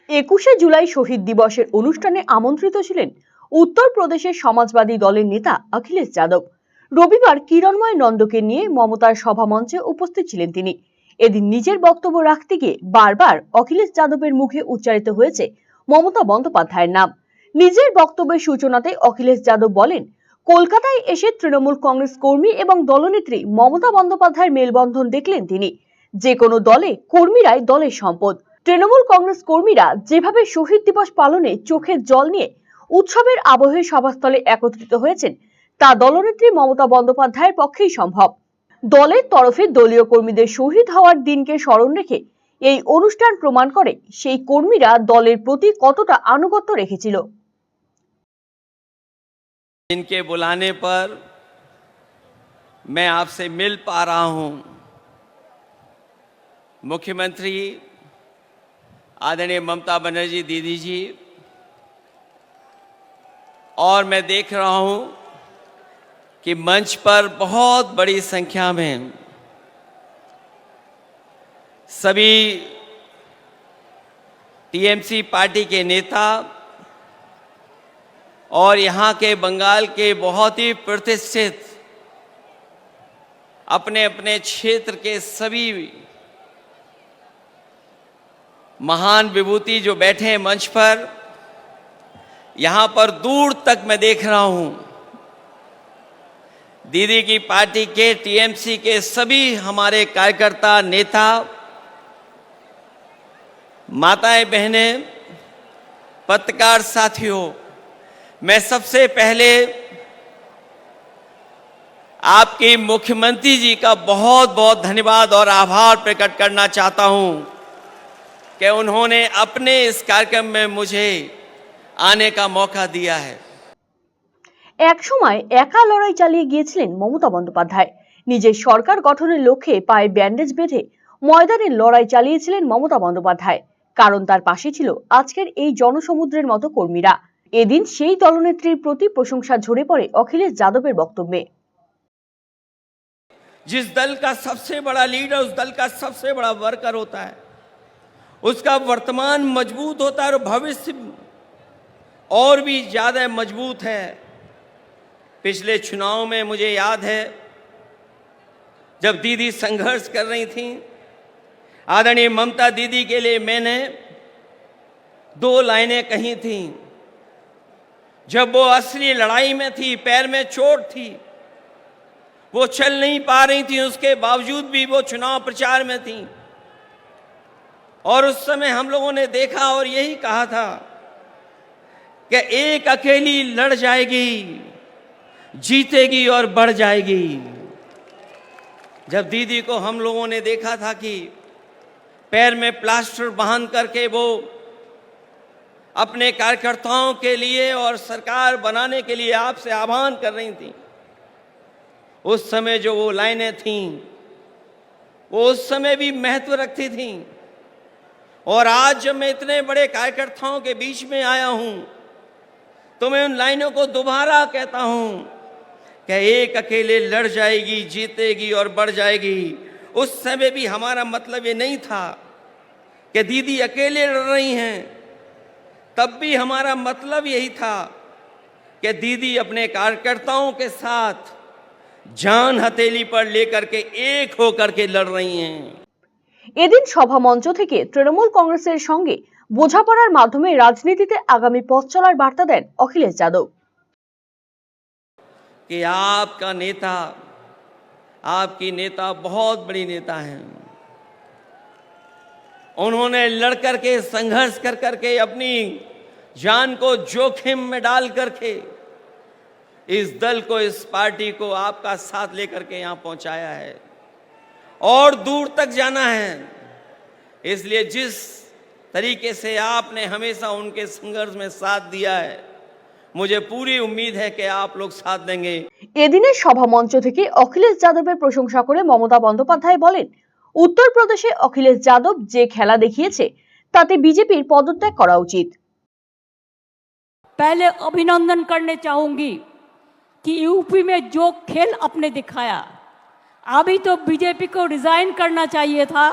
21শে জুলাই শহীদ দিবসের অনুষ্ঠানে আমন্ত্রিত ছিলেন উত্তরপ্রদেশের সমাজবাদী দলের নেতা অখিলেশ যাদব। রবিবার কিরণময় নন্দকে নিয়ে মমতার সভামঞ্চে উপস্থিত ছিলেন তিনি। এদিন নিজের বক্তব্য রাখতে গিয়ে বারবার অখিলেশ যাদবের মুখে উচ্চারিত হয়েছে মমতা বন্দ্যোপাধ্যায়ের নাম। নিজের বক্তব্যের সূচনাতে অখিলেশ যাদব বলেন, কলকাতায় এসে তৃণমূল কংগ্রেস কর্মী এবং দলনেত্রী মমতা বন্দ্যোপাধ্যায়ের মেলবন্ধন দেখলেন তিনি। যে কোনো দলে কর্মীরাই দলের সম্পদ। তৃণমূল কংগ্রেস কর্মীরা যেভাবে শহীদ দিবস পালনে চোখের জল নিয়ে উৎসবের আবহে সভাস্থলে একত্রিত হয়েছেন, তা দলনেত্রী মমতা বন্দ্যোপাধ্যায়ের পক্ষেই সম্ভব। দলের তরফে দলীয় কর্মীদের শহীদ হওয়ার দিনকে স্মরণ রেখে এই অনুষ্ঠান প্রমাণ করে সেই কর্মীরা দলের প্রতি কতটা আনুগত্য রেখেছিল। इनके बुलाने पर मैं आपसे मिल पा रहा हूं। मुख्यमंत्री आदरणीय ममता बनर्जी दीदी जी, और मैं देख रहा हूं कि मंच पर बहुत बड़ी संख्या में सभी टीएमसी पार्टी के नेता और यहाँ के बंगाल के बहुत ही प्रतिष्ठित अपने अपने क्षेत्र के सभी महान विभूति जो बैठे हैं मंच पर, यहाँ पर दूर तक मैं देख रहा हूँ दीदी की पार्टी के टीएमसी के सभी हमारे कार्यकर्ता, नेता, माताएं, बहनें, पत्रकार साथियों, मैं सबसे पहले आपके मुख्यमंत्री जी का बहुत बहुत धन्यवाद और आभार प्रकट करना चाहता हूं कि उन्होंने अपने इस कार्यक्रम में मुझे आने का मौका दिया है। এক সময় একা লড়াই চালিয়ে গিয়েছিলেন মমতা বন্দ্যোপাধ্যায়। নিজের সরকার গঠনের লক্ষ্যে পায়ে ব্যান্ডেজ বেঁধে ময়দানে লড়াই চালিয়েছিলেন মমতা বন্দ্যোপাধ্যায়, কারণ তার পাশে ছিল আজকের এই জনসমুদ্রের মতো কর্মীরা। এদিন সেই দলনেত্রীর প্রতি প্রশংসা ঝরে পড়ে অখিলেশ যাদবের বক্তব্যে। जिस दल का सबसे बड़ा लीडर उस दल का सबसे बड़ा वर्कर होता है, उसका वर्तमान मजबूत होता है और भविष्य और भी ज्यादा मजबूत है। पिछले चुनाव में मुझे याद है जब दीदी संघर्ष कर रही थी, आदरणीय ममता दीदी के लिए मैंने 2 लाइनें कही थी। जब वो असली लड़ाई में थी, पैर में चोट थी, वो चल नहीं पा रही थी, उसके बावजूद भी वो चुनाव प्रचार में थी। और उस समय हम लोगों ने देखा और यही कहा था कि एक अकेली लड़ जाएगी, जीतेगी और बढ़ जाएगी। जब दीदी को हम लोगों ने देखा था कि पैर में प्लास्टर बांध करके वो अपने कार्यकर्ताओं के लिए और सरकार बनाने के लिए आपसे आह्वान कर रही थी, उस समय जो वो लाइनें थीं वो उस समय भी महत्व रखती थीं। और आज जब मैं इतने बड़े कार्यकर्ताओं के बीच में आया हूं तो मैं उन लाइनों को दोबारा कहता हूं कि एक अकेले लड़ जाएगी, जीतेगी और बढ़ जाएगी। उस समय भी हमारा मतलब ये नहीं था कि दीदी अकेले लड़ रही हैं, तब भी हमारा मतलब यही था कि दीदी अपने कार्यकर्ताओं के साथ जान हथेली पर लेकर के एक होकर के लड़ रही हैं। এদিন সভামঞ্চ থেকে তৃণমূল কংগ্রেসের সঙ্গে বোঝাপড়ার মাধ্যমে রাজনীতিতে আগামী পথ চলার বার্তা দেন অখিলেশ যাদব। कि आपका नेता, आपकी नेता बहुत बड़ी नेता हैं। उन्होंने लड़ करके, संघर्ष कर करके, अपनी जान को जोखिम में डाल करके इस दल को, इस पार्टी को आपका साथ लेकर के यहां पहुंचाया है और दूर तक जाना है। इसलिए जिस तरीके से आपने हमेशा उनके संघर्ष में साथ दिया है, मुझे पूरी उम्मीद है कि आप लोग साथ देंगे। এদিনের সভামঞ্চ থেকে অখিলেশ যাদবের প্রশংসা করে মমতা বন্দ্যোপাধ্যায় বলেন, উত্তরপ্রদেশে অখিলেশ যাদব যে খেলা দেখিয়েছে তাতে বিজেপির পদত্যাগ করা উচিত। पहले अभिनंदन करने चाहूंगी कि यूपी में जो खेल आपने दिखाया, अभी तो बीजेपी को रिजाइन करना चाहिए था।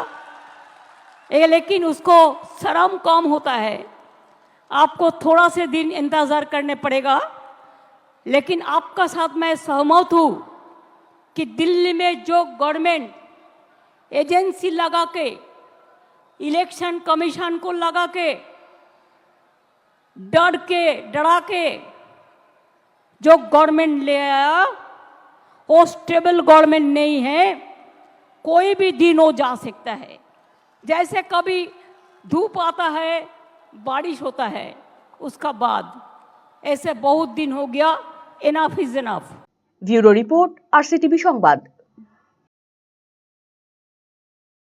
लेकिन उसको शर्म कम होता है। आपको थोड़ा से दिन इंतज़ार करने पड़ेगा, लेकिन आपका साथ मैं सहमत हूँ कि दिल्ली में जो गवर्नमेंट एजेंसी लगा के, इलेक्शन कमीशन को लगा के, डरा के जो गवर्नमेंट ले आया, वो स्टेबल गवर्नमेंट नहीं है। कोई भी दिन हो जा सकता है। जैसे कभी धूप आता है, बारिश होता है, उसका बाद ऐसे बहुत दिन हो गया। Enough is enough. Bureau report, RCTV সংবাদ।